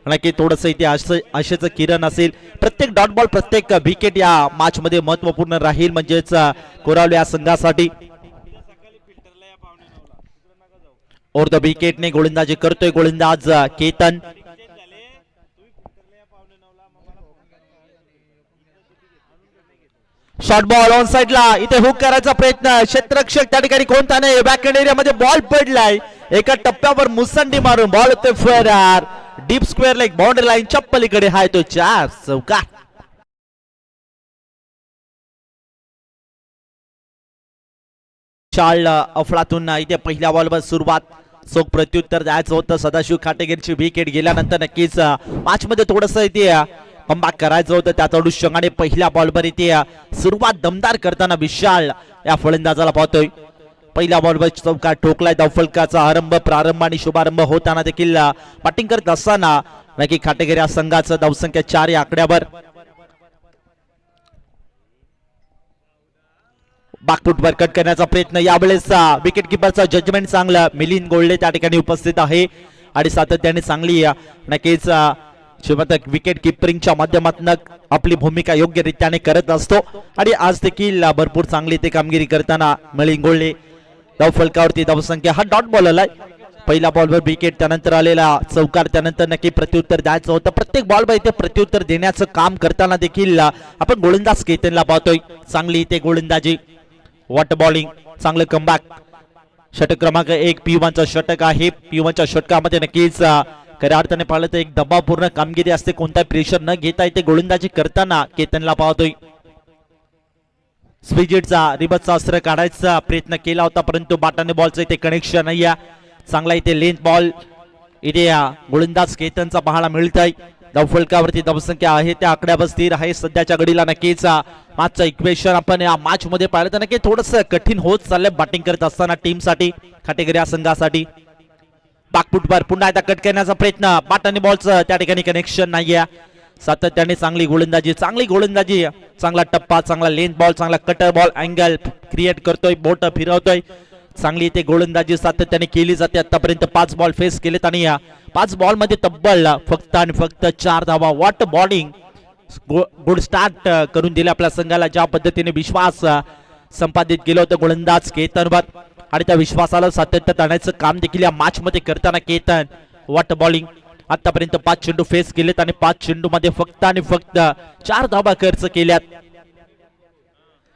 नक्की थोडंसं इथे आशेचं किरण असेल. प्रत्येक डॉट बॉल, प्रत्येक विकेट या मॅच मध्ये महत्वपूर्ण राहील, म्हणजेच कोरावले या संघासाठी. और द विकेटने गोलंदाजी करतोय गोलंदाज केतन. शॉर्ट बॉल ऑन साइडला, इथे हुक करायचा प्रयत्न, क्षेत्ररक्षक त्या ठिकाणी कोणता नाही, बॅकहँड एरियामध्ये बॉल पडलाय, एका टप्प्यावर मुसंडी मारून बॉल होते फेरार डीप स्क्वेअर लेग बाउंड्री लाईनच्या पलीकडे. हाय तो 4 चौकार. अफलातून इथे पहिल्या बॉलवर सुरुवात, चोख प्रत्युत्तर द्यायचं होतं. सदाशिव खाटेगिरीची विकेट गेल्यानंतर नक्कीच मॅच मध्ये थोडंसं इथे कमबॅक करायचं होतं. त्याच अनुषंगाने पहिल्या बॉलवर इथे सुरुवात दमदार करताना विशाल या फलंदाजाला पाहतोय. पहिल्या बॉलवर चौकार ठोकलाय. धावफलकाचा प्रारंभ आणि शुभारंभ होताना देखील बॅटिंग करत असताना नक्की खाटेगिरी या संघाचं धावसंख्या 4 या आकड्यावर. बॅकफुटवर कट करण्याचा प्रयत्न, यावेळेस विकेट किपरचा जजमेंट चांगलं. मिलिंद गोल्डे त्या ठिकाणी उपस्थित आहे आणि सातत्याने चांगली नक्कीच शिवतक विकेट किपरिंगच्या माध्यमातून आपली भूमिका योग्य रीत्याने करत असतो आणि आज देखील भरपूर चांगली ते कामगिरी करताना मिलिंद गोल्डे धावफलकावरती धावसंख्या. हा डॉट बॉल आलाय. पहिल्या बॉलवर विकेट, त्यानंतर आलेला चौकार, त्यानंतर नक्की प्रत्युत्तर द्यायचं होतं. प्रत्येक बॉलवर इथे प्रत्युत्तर देण्याचं काम करताना देखील आपण गोलंदाज केतनला पाहतोय. चांगली इथे गोलंदाजी, वॉट बॉलिंग, चांगलं कमबॅक. षटक क्रमांक 1 P1चा षटक आहे. P1च्या षटकामध्ये नक्कीच खऱ्या अर्थाने पाहिलं तर एक दबावपूर्ण कामगिरी असते. कोणताही प्रेशर न घेता इथे गोलंदाजी करताना केतनला पाहतोय. स्पिजिटचा रिबसचा अस्त्र काढायचा प्रयत्न केला होता, परंतु बाटाने बॉलचं इथे कनेक्शन नाही आहे. चांगला इथे लेंथ बॉल इथे गोलंदाज केतनचा पाहायला मिळत आहे. धावफलकावरती धावसंख्या आहे त्या आकड्यावर स्थिर आहे सध्याच्या घडीला. नक्कीच मॅचचं इक्वेशन आपण या मॅच मध्ये पाहिलं तर नक्की थोडंसं कठीण होत चाललंय बॅटिंग करत असताना टीमसाठी, खाटेगिरी या संघासाठी. बॅकफुटवर पुन्हा एकदा कट करण्याचा प्रयत्न, बाटाने बॉलचं त्या ठिकाणी कनेक्शन नाहीये. सातत्याने चांगली गोलंदाजी, चांगला टप्पा, चांगला लेंथ बॉल, चांगला कटर बॉल, अँगल क्रिएट करतोय, बोट फिरवतोय. चांगली इथे गोलंदाजी सातत्याने केली जाते. आतापर्यंत 5 बॉल फेस केलेत आणि या 5 बॉल मध्ये तब्बल फक्त आणि फक्त 4 धावा. वॉट बॉलिंग, गुड स्टार्ट करून दिले आपल्या संघाला. ज्या पद्धतीने विश्वास संपादित केलं होतं गोलंदाज केतनवर आणि त्या विश्वासाला सातत्यात आणायचं काम देखील या मॅच मध्ये करताना केतन. वॉट बॉलिंग, आतापर्यंत 5 चेंडू फेस केलेत आणि 5 चेंडू मध्ये फक्त आणि फक्त 4 धावा खर्च केल्यात.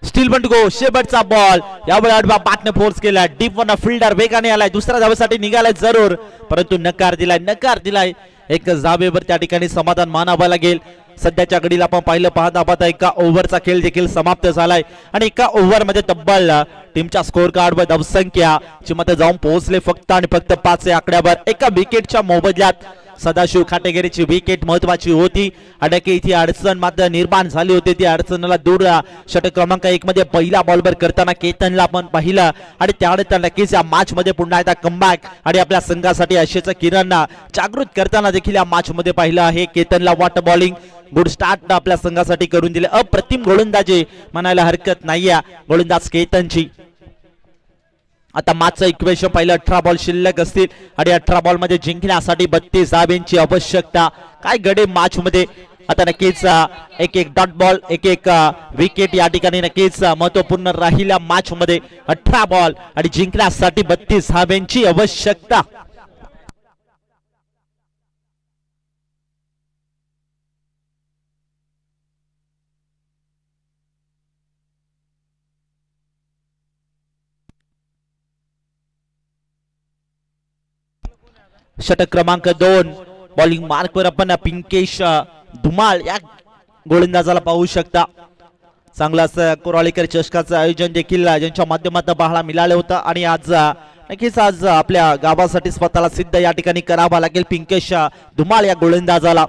स्टील बंट गो, शेवटचा बॉल, यावेळी आडवा बॅटने फोर्स केला. डीप वन फिल्डर वेगाने आलाय, दुसऱ्या धावेसाठी निघालाय जरूर, परंतु नकार दिलाय. एक धावेवर त्या ठिकाणी समाधान मानावं लागेल. सध्याच्या घडीला आपण पाहता एका ओव्हरचा खेळ देखील समाप्त झालाय आणि एका ओव्हर मध्ये तब्बल टीमच्या स्कोर कार्डवर धावसंख्या ची मध्ये जाऊन पोहोचले फक्त आणि फक्त 5 या आकड्यावर. एका विकेटच्या मोबदल्यात सदाशिव खाटेगिरीची विकेट महत्वाची होती आणि इथे अडचण मात्र निर्माण झाली होती. ती अडचणीला दूर षटक क्रमांक 1 मध्ये पहिल्या बॉलवर करताना केतनला आपण पाहिलं आणि त्यानंतर नक्कीच या मॅच मध्ये पुन्हा एकदा कमबॅक आणि आपल्या संघासाठी आशेचं किरण जागृत करताना देखील या मॅच मध्ये पाहिलं आहे. केतनला वॉट बॉलिंग, गुड स्टार्ट आपल्या संघासाठी करून दिले. अप्रतिम गोलंदाजी म्हणायला हरकत नाहीये गोलंदाज केतनची. आता मॅचचं इक्वेशन पाहिलं, 18 बॉल शिल्लक असतील आणि 18 बॉल मध्ये जिंकण्यासाठी 32 धावांची आवश्यकता. काय गडे मॅच मध्ये. आता नक्कीच एक डॉट बॉल, एक विकेट या ठिकाणी नक्कीच महत्वपूर्ण राहिल्या मॅच मध्ये. 18 बॉल आणि जिंकण्यासाठी 32 धावांची आवश्यकता. षटक क्रमांक 2 बॉलिंग मार्कवर आपण पिंकेश धुमाळ या गोलंदाजाला पाहू शकता. चांगला असं कोराळीकर चषकाचं आयोजन देखील ज्यांच्या माध्यमातून पाहायला मिळालं होतं आणि आज नक्कीच आपल्या गावासाठी स्वतःला सिद्ध या ठिकाणी करावा लागेल पिंकेश धुमाळ या गोलंदाजाला.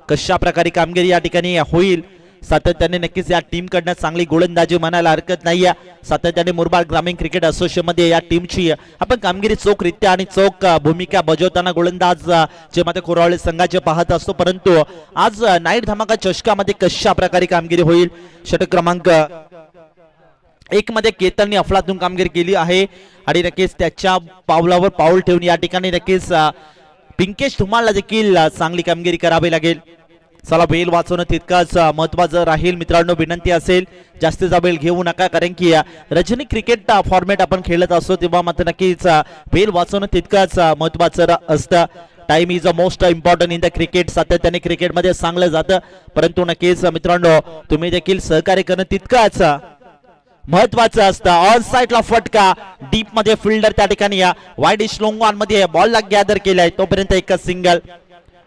कशा प्रकारे कामगिरी या ठिकाणी होईल सातत्याने नक्कीच या टीम कडनं चांगली गोलंदाजी म्हणायला हरकत नाहीये. सातत्याने मुरबाड ग्रामीण क्रिकेट असोसिएशन मध्ये या टीमची आपण कामगिरी चोखरित्या आणि चोख भूमिका बजावताना गोलंदाज जे मध्ये कोरावळे संघाचे पाहत असतो, परंतु आज नाईट धमाका चषकामध्ये कशा प्रकारे कामगिरी होईल. षटक क्रमांक 1 मध्ये केतनने अफलातून कामगिरी केली आहे आणि नक्कीच त्याच्या पावलावर पाऊल ठेवून या ठिकाणी नक्कीच पिंकेश धुमाळला देखील चांगली कामगिरी करावी लागेल. चला, वेळ वाचवणं तितकाच महत्वाचं राहील. मित्रांनो, विनंती असेल जास्तीचा वेळ घेऊ नका, कारण की रजनी क्रिकेट फॉर्मॅट आपण खेळत असतो तेव्हा मात्र नक्कीच वेळ वाचवणं तितकाच महत्वाचं असतं. Time is a most important in the cricket. सातत्याने क्रिकेटमध्ये सांगलं जातं, परंतु नक्कीच मित्रांनो तुम्ही देखील सहकार्य करणं तितकंच महत्वाचं असतं. ऑन साइडला फटका, डीप मध्ये फिल्डर त्या ठिकाणी वाईड श्लोंगॉन मध्ये बॉलला गॅदर केलाय, तोपर्यंत एकच सिंगल.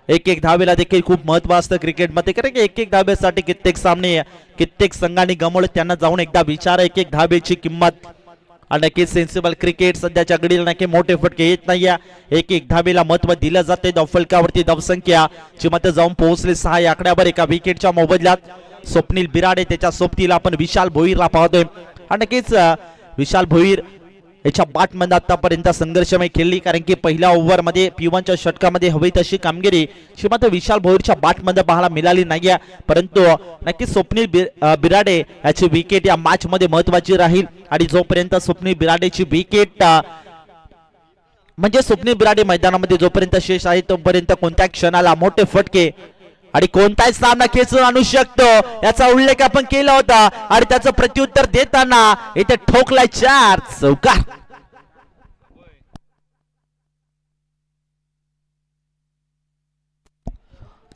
एक धावेला देखील खूप महत्व असतं क्रिकेटमध्ये, कारण की एक धावेसाठी कित्येक सामने कित्येक संघांनी गमावले. त्यांना जाऊन एकदा विचार एक धावेची किंमत. आणि नक्कीच सेन्सिबल क्रिकेट सध्याच्या घडीला नक्की मोठे फटके येत नाहीये. एक धावेला महत्व दिलं जाते. धावफलकावरती धावसंख्या जी मात्र जाऊन पोहोचली 6 या आकड्यावर एका विकेटच्या मोबदल्यात. स्वप्नील बिराडे त्याच्या सोबतीला आपण विशाल भोईरला पाहतोय. आणि नक्कीच विशाल भोईर याच्या बॅटमध्ये आतापर्यंत संघर्षमय खेळली, कारण की पहिल्या ओव्हर मध्ये P1च्या षटकामध्ये हवी तशी कामगिरी मात्र विशाल भोईरच्या बॅटमध्ये पाहायला मिळाली नाहीये. परंतु नक्कीच स्वप्नील बिराडे याची विकेट या मॅच मध्ये महत्वाची राहील. आणि जोपर्यंत स्वप्नील बिराडेची विकेट म्हणजे स्वप्नील बिराडे मैदानामध्ये जोपर्यंत शेष आहे तोपर्यंत कोणत्या क्षणाला मोठे फटके आणि कोणताही सामना खेचून आणू शकतो याचा उल्लेख आपण केला होता. आणि त्याचं प्रत्युत्तर देताना इथे ठोकलाय 4 चौकार.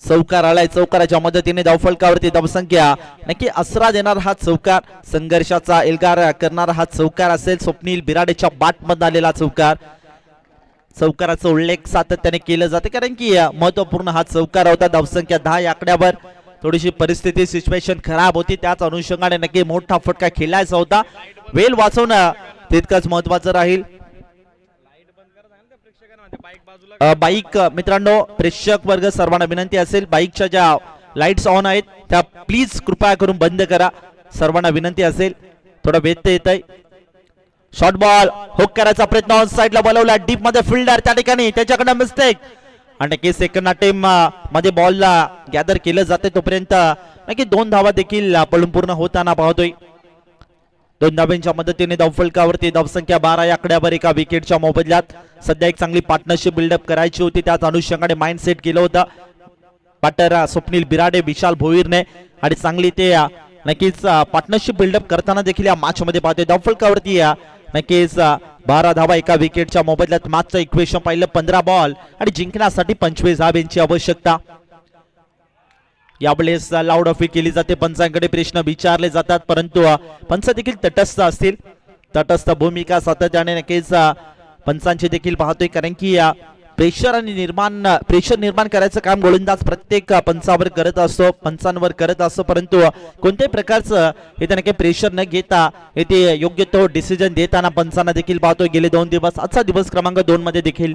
चौकार आलाय. चौकाराच्या मदतीने धावफलकावरती धावसंख्या नक्की आसरा देणार हा चौकार, संघर्षाचा एल्गार करणारा हा चौकार असेल. स्वप्नील बिराडेच्या बॅटमध्ये आलेला चौकार. चौकाराचा उल्लेख सातत्याने केलं जाते, कारण की महत्वपूर्ण हा चौकार होता. धावसंख्या 10 या आकड्यावर. थोडीशी परिस्थिती सिच्युएशन खराब होती, त्याच अनुषंगाने नक्की मोठा फटका खेळायचा होता. वेळ वाचवणं तितकंच महत्वाचं राहील. बाईक मित्रांनो, प्रेक्षक वर्ग सर्वांना विनंती असेल, बाईकच्या ज्या लाईट्स ऑन आहेत त्या प्लीज कृपया करून बंद करा. सर्वांना विनंती असेल, थोडा व्यत्यय येत आहे. शॉर्ट बॉल हुक करायचा प्रयत्न ऑन साइडला बोलवला. डीप मध्ये फिल्डर त्या ठिकाणी त्याच्याकडे मिस्टेक. आणि नक्की सेकंड अटेम्प्ट मध्ये बॉलला गॅदर केलं जाते, तोपर्यंत नक्की 2 धावा देखील पळून पूर्ण होताना पाहतोय. 2 धावांच्या मदतीने धावफलकावरती धावसंख्या 12 या आकड्यावर एका विकेटच्या मोबदल्यात. सध्या एक चांगली पार्टनरशिप बिल्डअप करायची होती, त्याच अनुषंगाने माइंड सेट केलं होतं पार्टनर स्वप्नील बिराडे विशाल भोईरने. आणि चांगली ते नक्कीच पार्टनरशिप बिल्डअप करताना देखील या मॅच मध्ये पाहतोय. धावफलकावरती नक्कीच 12 धावा एका विकेटच्या मोबदल्यात. मॅचचं इक्वेशन पाहिलं 15 बॉल आणि जिंकण्यासाठी 25 धावांची आवश्यकता. यावेळेस लाऊड ऑफी केली जाते, पंचांकडे प्रश्न विचारले जातात, परंतु पंच देखील तटस्थ असतील. तटस्थ भूमिका सातत्याने नक्कीच पंचांची देखील पाहतोय, कारण की प्रेशर निर्माण करायचं काम गोलंदाज प्रत्येक पंचावर करत असतो, पंचांवर करत असतो. परंतु कोणत्याही प्रकारचं इथे नक्की प्रेशर न घेता इथे योग्य तो डिसिजन देताना पंचांना देखील पाहतोय गेले 2 दिवस. आजचा दिवस क्रमांक 2 मध्ये देखील.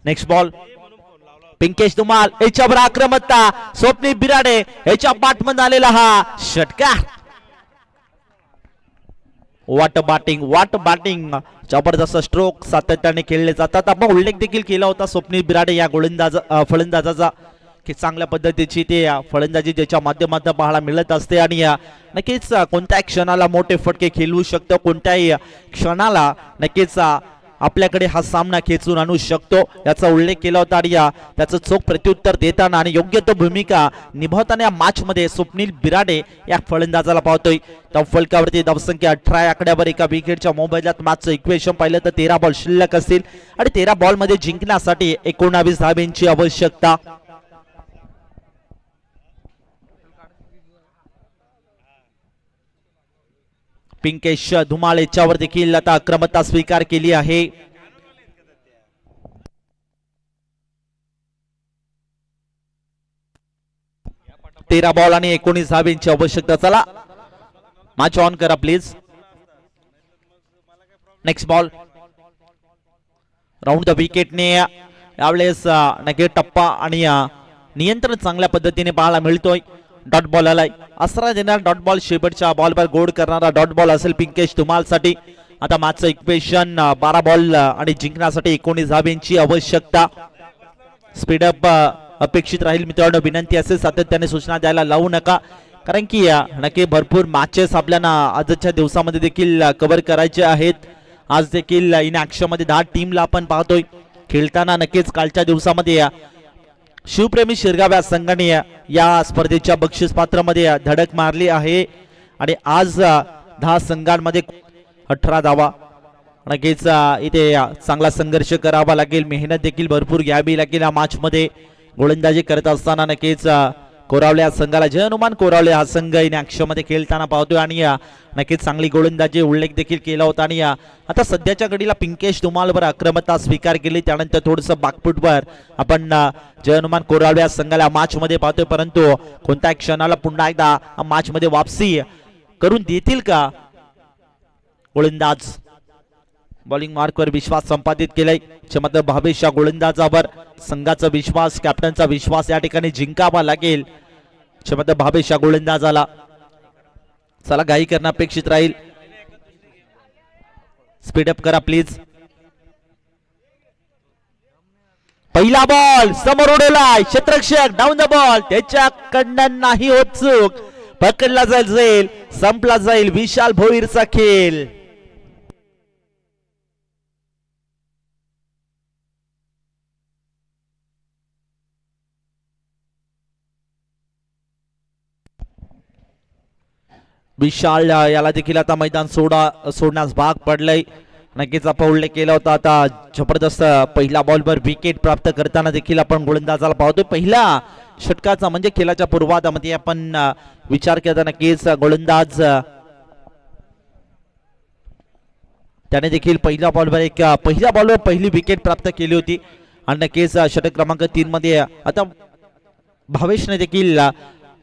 नेक्स्ट बॉल पिंकेश धुमाळ याच्यावर आक्रमकता. स्वप्नील बिराडे याच्या बॅटमध्ये आलेला हा षटकार. वाट बॅटिंग जबरदस्त स्ट्रोक सातत्याने खेळले जातात. आपण उल्लेख देखील केला होता स्वप्नील बिराडे या फलंदाजाचा, की चांगल्या पद्धतीची ते फलंदाजी ज्याच्या माध्यमातून पाहायला मिळत असते. आणि नक्कीच कोणत्याही क्षणाला मोठे फटके खेळवू शकतो, कोणत्याही क्षणाला नक्कीच आपल्याकडे हा सामना खेचून आणू शकतो याचा उल्लेख केला होता. आणि त्याचं चोख प्रत्युत्तर देताना आणि योग्य तो भूमिका निभावताना या मॅच मध्ये स्वप्नील बिराडे या फलंदाजाला पाहतोय. फलकावरती धावसंख्या 18 आकड्यावर एका विकेटच्या मोबदल्यात. मॅचचं इक्वेशन पाहिलं तर 13 बॉल शिल्लक असतील आणि 13 बॉल मध्ये जिंकण्यासाठी 19 धावांची आवश्यकता. पिंकेश धुमाळ याच्यावर देखील आता आक्रमकता स्वीकार केली आहे. तेरा बॉल आणि 19 धावांची आवश्यकता. चला मॅच ऑन करा please. Next ball round the विकेटने यावेळेस नक्की टप्पा आणि नियंत्रण चांगल्या पद्धतीने पाहायला मिळतोय. डॉट बॉल आलाय. असरा देणार डॉट बॉल, शेवटच्या बॉलवर गोड करणारा डॉट बॉल असेल पिंकेश धुमालसाठी. आता मॅचचं इक्वेशन 12 बॉल आणि जिंकण्यासाठी 19 धाब्यांची आवश्यकता. स्पीडअप अपेक्षित राहील मित्रांनो. विनंती असेल सातत्याने सूचना द्यायला लावू नका, कारण की नक्की भरपूर मॅचेस आपल्याला आजच्या दिवसामध्ये देखील कव्हर करायचे आहेत. आज देखील इन ऍक्शन मध्ये 10 टीमला आपण पाहतोय खेळताना. नक्कीच कालच्या दिवसामध्ये शिवप्रेमी शिरगाव या संघाने या स्पर्धेच्या बक्षीस पात्रामध्ये धडक मारली आहे आणि आज 10 संघांमध्ये 18 धावा. नक्कीच इथे चांगला संघर्ष करावा लागेल, मेहनत देखील भरपूर घ्यावी लागेल या मॅच मध्ये. गोलंदाजी करत असताना नक्कीच कोरावले या संघाला, जय हनुमान कोरावले हा संघ इन ऍक्शन मध्ये खेळताना पाहतोय आणि नक्कीच चांगली गोलंदाजी उल्लेख देखील केला होता. आणि आता सध्याच्या घडीला पिंकेश धुमालवर आक्रमकता स्वीकार केली, त्यानंतर थोडंसं बाकफुटवर आपण जय हनुमान कोरावले या संघाला मॅच मध्ये पाहतोय. परंतु कोणत्या क्षणाला पुन्हा एकदा मॅच मध्ये वापसी करून देतील का गोलंदाज. बॉलिंग मार्कवर विश्वास संपादित केलाय मात्र भावेश या गोलंदाजावर. संघाचा विश्वास, कॅप्टनचा विश्वास या ठिकाणी जिंकावा लागेल मात्र भावेश या गोलंदाजाला. चला घाई करणं अपेक्षित राहील. स्पीडअप करा प्लीज. पहिला बॉल समोर उडवलाय, क्षेत्ररक्षक डाऊन द बॉल, त्याच्याकडनं नाही होत चूक. पकडला जाईल, संपला जाईल विशाल भोईरचा खेळ. विशाल याला देखील आता मैदान सोडण्यास भाग पडलंय. नक्कीच आपण उल्लेख केला होता. आता जबरदस्त पहिला बॉलवर विकेट प्राप्त करताना देखील आपण गोलंदाजाला पाहतोय. पहिला षटकाचा म्हणजे खेळाच्या पूर्वार्धामध्ये आपण विचार केला, नक्कीच गोलंदाज त्याने देखील पहिल्या बॉलवर पहिली विकेट प्राप्त केली होती. आणि नक्कीच षटक क्रमांक 3 मध्ये आता भावेशने देखील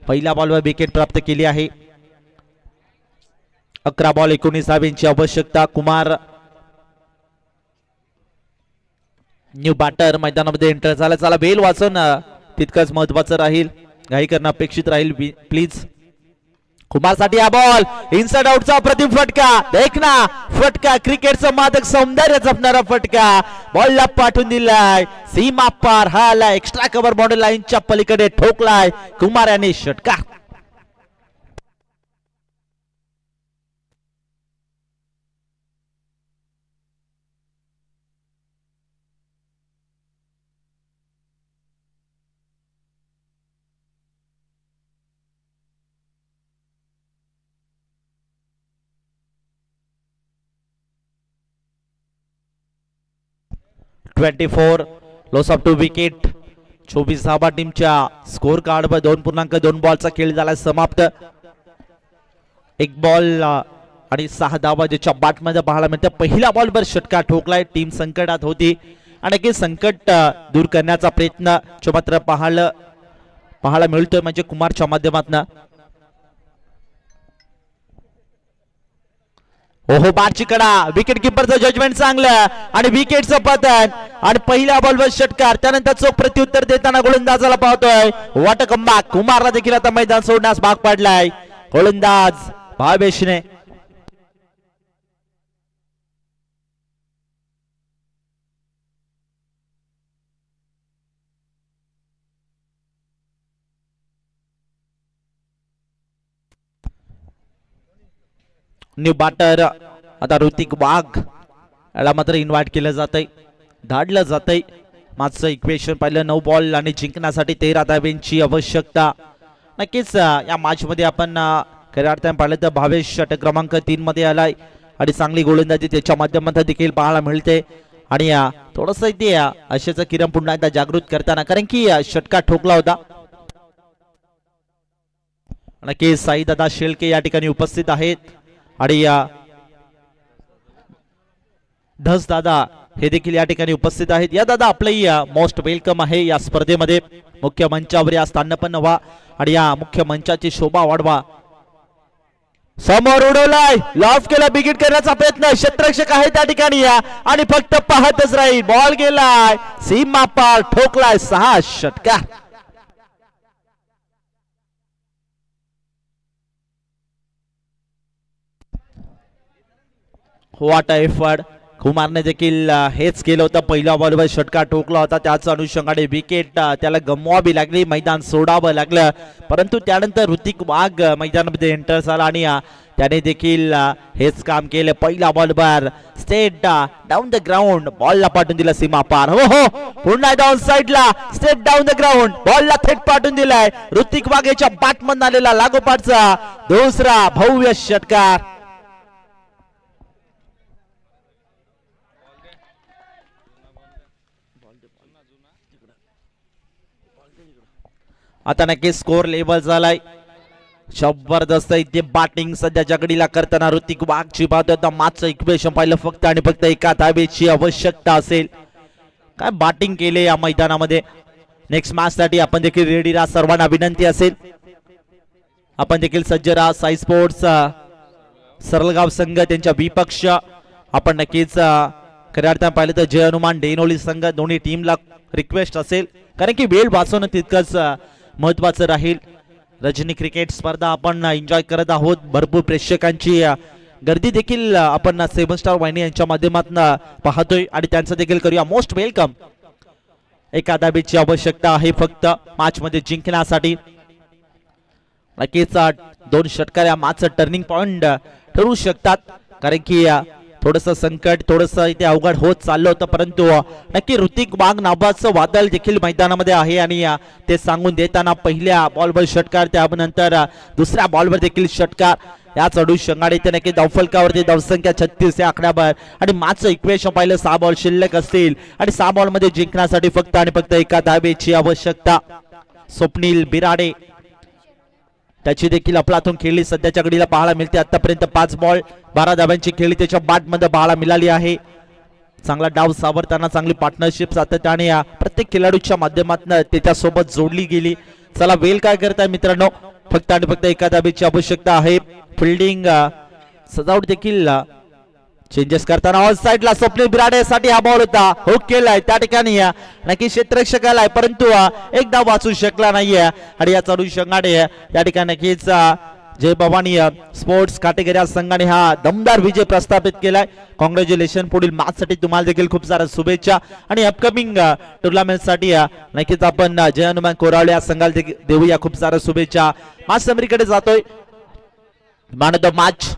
पहिल्या बॉलवर विकेट प्राप्त केली आहे. 11 बॉल 19 धाब्यांची आवश्यकता. कुमार न्यू बॅटर मैदानामध्ये एंटर झाला. चला बेल वाचन तितकंच महत्वाचं राहील, घाई करणं अपेक्षित राहील प्लीज. कुमारसाठी हा बॉल इनसाइड आउटचा प्रतिम फटका. देख ना फटका, क्रिकेटचं मादक सौंदर्य जपणारा फटका. बॉलला पाठवून दिलाय सीमा पार. हा आला एक्स्ट्रा कव्हर बाउंड्री लाईनच्या पलीकडे ठोकलाय कुमार यांनी षटकार. Loss of 2 wicket. 24 धावा टीमच्या स्कोर कार्डवर. 2.2 बॉलचा खेळ झाला समाप्त. 1 बॉल आणि 6 धावा ज्याच्या बॅटमध्ये पाहायला मिळतं. पहिल्या बॉलवर षटकार ठोकलाय. टीम संकटात होती आणि संकट दूर करण्याचा प्रयत्न मात्र पाहायला मिळतोय म्हणजे कुमारच्या माध्यमातून. ओहो बारची कडा. विकेट किपरचं जजमेंट चांगलं आणि विकेटचं पतन आणि पहिल्या बॉलवर षटकार. त्यानंतर चोख प्रत्युत्तर देताना गोलंदाजाला पाहतोय. वाट कमबॅक. कुमारला देखील आता मैदान सोडण्यास भाग पडलाय गोलंदाज भावेशने. न्यू बॅटर आता ऋतिक वाघ याला मात्र इन्व्हाइट केलं जातंय, धाडलं जातंय. मागचं इक्वेशन पाहिलं 9 बॉल आणि जिंकण्यासाठी 13 धाब्यांची आवश्यकता. नक्कीच या मॅच मध्ये आपण खऱ्या अर्थाने पाहिलं तर भावेश षटक क्रमांक 3 मध्ये आलाय आणि चांगली गोलंदाजी त्याच्या माध्यमातून देखील पाहायला मिळते. आणि थोडस इथे अशाचा किरण पुन्हा एकदा जागृत करताना, कारण की षटकार ठोकला होता. नक्कीच साईदादा शेळके या ठिकाणी उपस्थित आहेत आणि धस दादा हे देखील या ठिकाणी उपस्थित आहेत. या दादा आपलंही मोस्ट वेलकम आहे या स्पर्धेमध्ये. मुख्य मंचावर या स्थानपन्न व्हा आणि या मुख्य मंचाची शोभा वाढवा. समोर उडवलाय, लॉफ केला, बिगिट करण्याचा प्रयत्न. क्षेत्ररक्षक आहे त्या ठिकाणी आणि फक्त पाहतच राहील. बॉल गेलाय सीमा पार, ठोकलाय 6 षटकार. What a effort. कुमारने देखील हेच केलं होतं. पहिल्या बॉलवर षटकार ठोकला होता, त्याच अनुषंगाने विकेट त्याला गमवावी लागली, मैदान सोडावं लागलं. परंतु त्यानंतर ऋतिक वाघ मैदानामध्ये एंटर झाला आणि त्याने देखील हेच काम केलं. पहिला बॉलवर स्टेट डाऊन द ग्राउंड, बॉलला पाठवून दिला सीमा पार. हो हो, पुन्हा डाऊन साइडला स्टेट डाऊन द ग्राउंड, बॉलला थेट पाठवून दिलाय. ऋतिक वाघ याच्या बॅटमधून आलेला लागोपाठचा दुसरा भव्य षटकार. आता नक्की स्कोर लेवल झालाय. जबरदस्त इथे बॅटिंग सध्या जगडीला करताना ऋतिक वाघची पाहतो. मागचं इक्वेशन पाहिलं, फक्त आणि फक्त एका धावेची आवश्यकता असेल. काय बॅटिंग केले या मैदानामध्ये. नेक्स्ट मॅच साठी आपण देखील रेडी राहा, सर्वांना विनंती असेल आपण देखील सज्ज राहा. साई स्पोर्ट्स सरळगाव संघ त्यांच्या विपक्ष आपण नक्कीच खऱ्या अर्थाने पाहिलं तर जय हनुमान डेनोली संघ दोन्ही टीमला रिक्वेस्ट असेल, कारण की वेळ वाचवणं तितकंच महत्वाचं राहील. रजनी क्रिकेट स्पर्धा आपण एन्जॉय करत आहोत. भरपूर प्रेक्षकांची गर्दी देखील आपण 7 स्टार वाहिनी यांच्या माध्यमातून पाहतोय आणि त्यांचं देखील करूया मोस्ट वेलकम. एका धावेची आवश्यकता आहे फक्त मॅच मध्ये जिंकण्यासाठी. नक्कीच 2 षटकार या मॅचचं टर्निंग पॉइंट ठरू शकतात, कारण की थोडस संकट थोडस इथे अवघड होत चाललं होतं. परंतु नक्की ऋतिक वाघ नावाचं वादळ देखील मैदानामध्ये आहे आणि ते सांगून देताना पहिल्या बॉलवर षटकार, त्यानंतर दुसऱ्या बॉलवर देखील षटकार. याच अनुषंगाने ते नक्की धावफलकावरती धावसंख्या 36 या आकड्यावर आणि मॅचचं इक्वेशन पाहिलं 6 बॉल शिल्लक असतील आणि 6 बॉल मध्ये जिंकण्यासाठी फक्त आणि फक्त एका धावेची आवश्यकता. स्वप्नील बिराडे त्याची देखील अफलातून खेळली सध्याच्या घडीला पाहायला मिळते. आतापर्यंत 5 बॉल 12 धाव्यांची खेळी त्याच्या बॅट मध्ये पाहायला मिळाली आहे. चांगला डाव सावरताना चांगली पार्टनरशिप सातत्याने प्रत्येक खेळाडूच्या माध्यमातून त्याच्यासोबत जोडली गेली. चला वेल काय करताय मित्रांनो, फक्त आणि फक्त एका धावेची आवश्यकता आहे. फिल्डिंग सजावट देखील चेंजेस करताना ऑन साइडला स्वप्नील बिराडेसाठी हा बॉल होता. हुक केलाय त्या ठिकाणी नक्की क्षेत्ररक्षक आलाय, परंतु एकदा वाचू शकला नाहीये आणि या अनुषंगाने या ठिकाणी नक्कीच जय भवानी स्पोर्ट्स काटेगरी संघाने हा दमदार विजय प्रस्थापित केलाय. कॉंग्रॅच्युलेशन. पुढील मॅच साठी तुम्हाला देखील खूप साऱ्या शुभेच्छा आणि अपकमिंग टुर्नामेंट साठी नक्कीच आपण जय हनुमान कोरावळे या संघाला देऊया खूप साऱ्या शुभेच्छा. मॅच समरीकडे जातोय. मॅन ऑफ द मॅच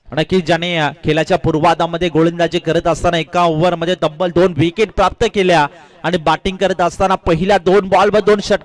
नक्की ज्याने खेळाच्या पूर्वार्धामध्ये गोलंदाजी करत असताना एका ओव्हर मध्ये तब्बल 2 विकेट प्राप्त केल्या आणि बॅटिंग करत असताना पहिल्या 2 बॉल व 2 षटकार